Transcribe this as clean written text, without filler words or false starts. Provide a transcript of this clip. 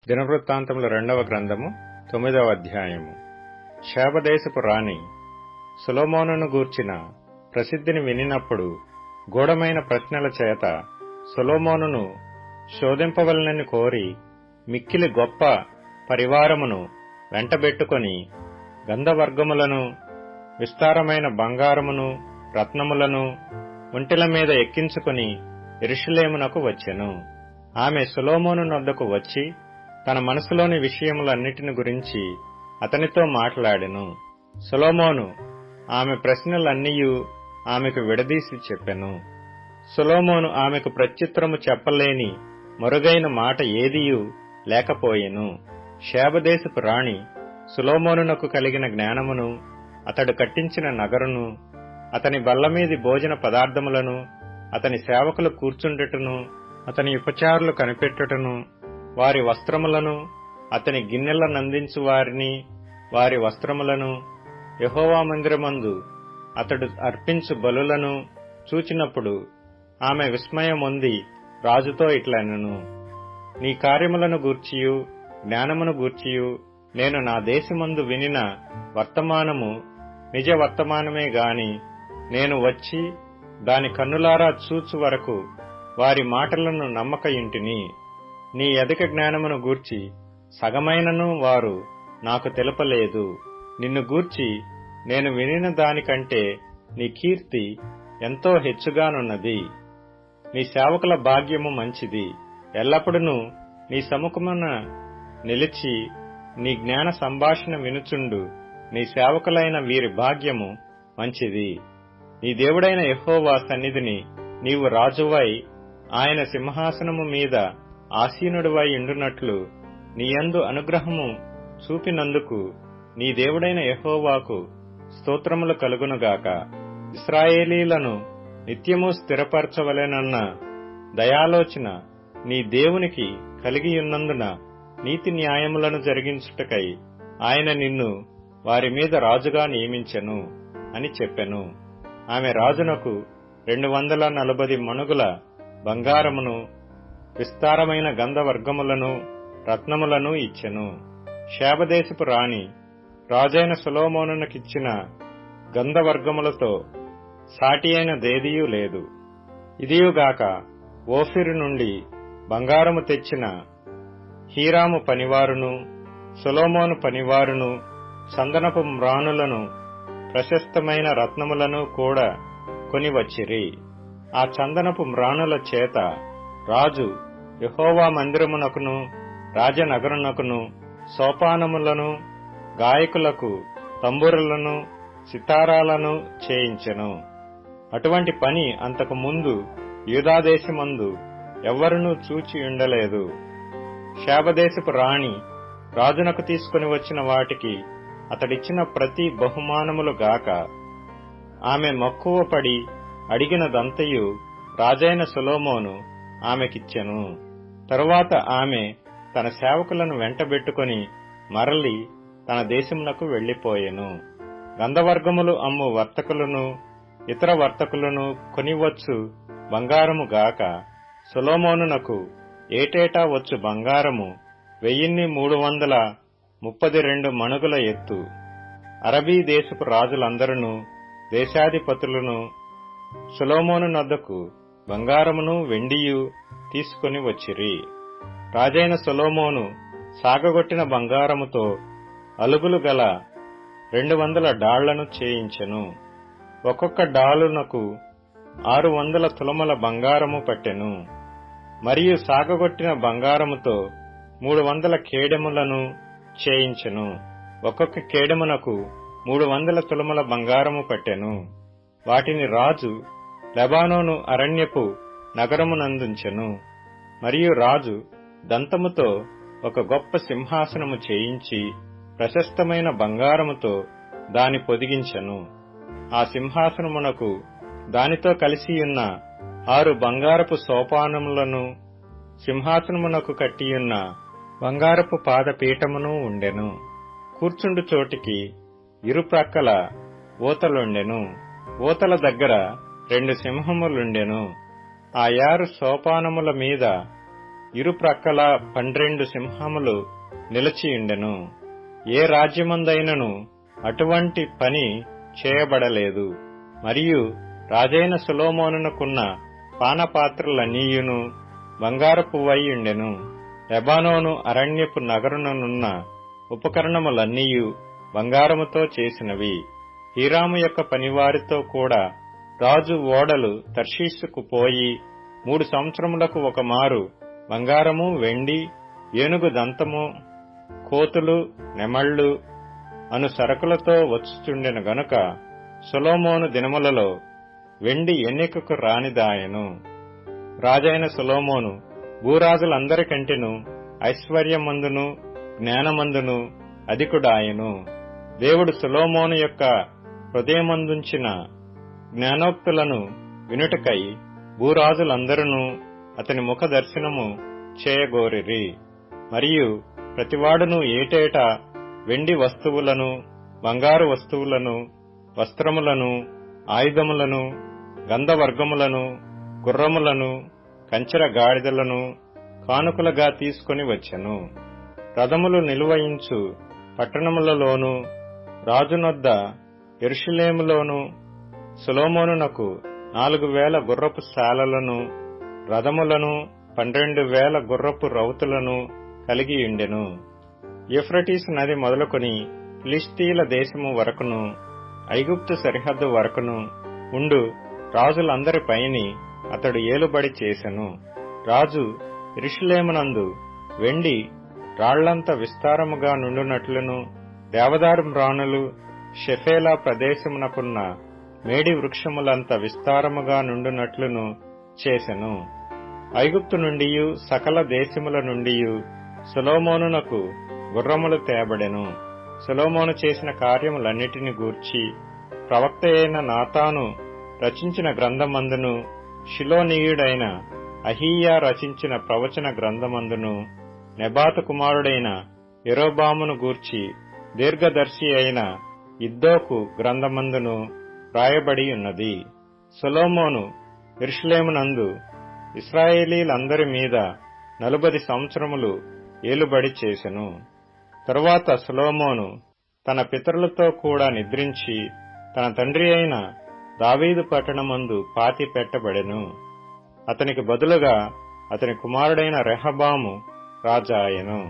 దినవృత్తాంతముల 2వ గ్రంథము 9వ అధ్యాయము. శేబదేశపు రాణి సొలొమోనును గూర్చిన ప్రసిద్ధిని వినినప్పుడు గూఢమైన ప్రశ్నల చేత సొలొమోనును శోధింపవలనని కోరి మిక్కిలి గొప్ప పరివారమును వెంటబెట్టుకొని గంధవర్గములను విస్తారమైన బంగారమును రత్నములను ఒంటెల మీద ఎక్కించుకుని యెరూషలేమునకు వచ్చెను. ఆమె సొలొమోను నొద్దకు వచ్చి తన మనసులోని విషయములన్నిటిని గురించి అతనితో మాట్లాడెను. సొలొమోను ఆమె ప్రశ్నలన్నీయు ఆమెకు విడదీసి చెప్పెను. సొలొమోను ఆమెకు ప్రత్యుత్తరము చెప్పలేని మరుగైన మాట ఏదియూ లేకపోయెను. శేబదేశపు రాణి సొలొమోనునకు కలిగిన జ్ఞానమును, అతడు కట్టించిన నగరును, అతని బల్లమీది భోజన పదార్థములను, అతని సేవకులు కూర్చుండుటను, అతని ఉపచారులు కనిపెట్టుటను, వారి వస్త్రములను, అతని గిన్నెలనందించు వారిని వారి వస్త్రములను, యెహోవా మందిరమందు అతడు అర్పించు బలులను చూచినప్పుడు ఆమె విస్మయమొంది రాజుతో ఇట్లనెను: నీ కార్యములను గూర్చియు జ్ఞానమును గూర్చియు నేను నా దేశమందు వినిన వర్తమానము నిజ వర్తమానమే గాని, నేను వచ్చి దాని కన్నులారా చూచు వరకు వారి మాటలను నమ్మకయుంటిని. నీ అధిక జ్ఞానమును గూర్చి సగమైనను వారు నాకు తెలుపలేదు. నిన్ను గూర్చి నేను వినిన దానికంటే నీ కీర్తి ఎంతో హెచ్చుగానున్నది. నీ సేవకుల భాగ్యము మంచిది. ఎల్లప్పుడూ నీ సముఖమున నిలిచి నీ జ్ఞాన సంభాషణ వినుచుండు నీ సేవకులైన వీరి భాగ్యము మంచిది. నీ దేవుడైన యెహోవా సన్నిధిని నీవు రాజువై ఆయన సింహాసనము మీద ఆసీనుడివై ఉండునట్లు నీయందు అనుగ్రహము చూపినందుకు నీ దేవుడైన యెహోవాకు స్తోత్రములు కలుగునుగాక. ఇశ్రాయేలీలను నిత్యము స్థిరపరచవలెనన్న దయాలోచన నీ దేవునికి కలిగియున్నందున నీతి న్యాయములను జరిగించుటకై ఆయన నిన్ను వారి మీద రాజుగా నియమించెను అని చెప్పెను. ఆమె రాజునకు 240 మణుగుల బంగారమును, విస్తారమైన గంధవర్గములను రత్నములను ఇచ్చెను. శేబదేశపు రాణి రాజైన సొలొమోనునకిచ్చిన గంధవర్గములతో సాటి అయిన దేదియూ లేదు. ఇదియుగాక ఓఫిరు నుండి బంగారము తెచ్చిన హీరాము పనివారును, సొలొమోను పనివారును చందనపు మ్రాణులను, ప్రశస్తమైన రత్నములను కూడా కొని వచ్చిరి. ఆ చందనపు మ్రాణుల చేత రాజు యెహోవా మందిరమునకును రాజనగరునకును సోపానములను, గాయకులకు తంబురులను, సితారాలను చేయించెను. అటువంటి పని అంతకు ముందు యూదాదేశమందు ఎవ్వరునూ చూచి ఉండలేదు. శేబదేశపు రాణి రాజునకు తీసుకుని వచ్చిన వాటికి అతడిచ్చిన ప్రతి బహుమానములు గాక ఆమె మక్కువపడి అడిగినదంతయు రాజైన సొలొమోను ఆమెకిచ్చెను. తరువాత ఆమె తన సేవకులను వెంటబెట్టుకుని మరలి తన దేశమునకు వెళ్లిపోయెను. గంధవర్గములు అమ్ము వర్తకులను ఇతర వర్తకులను కొనివచ్చు బంగారము గాక సొలొమోనునకు ఏటేటా వచ్చు బంగారము 1332 మణుగుల ఎత్తు. అరబీ దేశపు రాజులందరూ దేశాధిపతులను సొలొమోను నొద్దకు బంగారమును వెండియు తీసుకుని వచ్చిరి. రాజైన సొలొమోను సాగగొట్టిన బంగారముతో అలుగులు గల 200 డాళ్లను చేయించెను. ఒక్కొక్క డాలునకు 600 తులముల బంగారము పట్టెను. మరియు సాగగొట్టిన బంగారముతో 300 కేడెములను చేయించెను. ఒక్కొక్క కేడెమునకు 300 తులముల బంగారము పట్టెను. వాటిని రాజు లెబానోను అరణ్యపు నగరమునందుంచెను. మరియు రాజు దంతముతో ఒక గొప్ప సింహాసనము చేయించి ప్రశస్తమైన బంగారముతో దాని పొదిగించెను. ఆ సింహాసనమునకు దానితో కలిసియున్న 6 బంగారపు సోపానములను, సింహాసనమునకు కట్టియున్న బంగారపు పాదపీఠమును ఉండెను. కూర్చుండు చోటికి ఇరుప్రక్కల ఊతలుండెను. ఊతల దగ్గర 2 సింహములుండెను. ఆ 6 సోపానముల మీద ఇరుప్రక్కల 12 సింహములు నిలిచియుండెను. ఏ రాజ్యమందైనను అటువంటి పని చేయబడలేదు. మరియు రాజైన సొలొమోనునకున్న పానపాత్రలన్నీయును బంగారపువై ఉండెను. లెబానోను అరణ్యపు నగరుననున్న ఉపకరణములన్నీయు బంగారముతో చేసినవి. హీరాము యొక్క పనివారితో కూడా రాజు ఓడలు తర్షీసుకు పోయి 3 సంవత్సరములకు ఒకమారు బంగారము, వెండి, ఏనుగు దంతము, కోతులు, నెమళ్లు అను సరకులతో వచ్చుచుండెను గనుక సొలొమోను దినములలో వెండి ఎన్నికకు రానిదాయెను. రాజైన సొలొమోను భూరాజులందరికంటెను ఐశ్వర్యమందును జ్ఞానమందును అధికుడాయెను. దేవుడు సొలొమోను యొక్క హృదయమందుంచిన జ్ఞానోక్తులను వినుటకై భూరాజులందరూ అతని ముఖ దర్శనము చేయగోరిరి. మరియు ప్రతివాడును ఏటేటా వెండి వస్తువులను, బంగారు వస్తువులను, వస్త్రములను, ఆయుధములను, గంధవర్గములను, గుర్రములను, కంచెర గాడిదలను కానుకలుగా తీసుకొని వచ్చెను. రథములు నిలువయించు పట్టణములలోను రాజునొద్ద యెరూషలేములోను సొలొమోనునకు 4,000 గుర్రపు శాలలను, రథములను, 12,000 గుర్రపు రౌతులను కలిగియుండెను. యూఫ్రటీసు నది మొదలుకొని ఫిలిష్తీయుల దేశము వరకును, ఐగుప్తు సరిహద్దు వరకును ఉండు రాజులందరిపైని అతడు ఏలుబడి చేసెను. రాజు యెరూషలేమునందు వెండి రాళ్లంత విస్తారముగా నుండునట్లును, దేవదారు మ్రాణులు షెఫేలా ప్రదేశమునకున్న మేడి వృక్షములంత విస్తారముగా నుండునట్లును చేసెను. ఐగుప్తు నుండియు సకల దేశముల నుండియు సొలొమోనునకు గుర్రములు తేబడెను. సొలొమోను చేసిన కార్యములన్నిటిని గూర్చి ప్రవక్త అయిన నాతాను రచించిన గ్రంథమందును, షిలోనీయుడైన అహీయా రచించిన ప్రవచన గ్రంథమందును, నెబాతు కుమారుడైన యెరోబామును గూర్చి దీర్ఘదర్శి అయిన ఇద్దోకు గ్రంథమందును రాయబడి ఉన్నది. సొలొమోను యెరూషలేమునందు ఇశ్రాయేలీలందరి మీద 40 సంవత్సరములు ఏలుబడి చేసెను. తరువాత సొలొమోను తన పితరులతో కూడా నిద్రించి తన తండ్రి అయిన దావీదు పట్టణమందు పాతి పెట్టబడెను. అతనికి బదులుగా అతని కుమారుడైన రెహబాము రాజాయెను.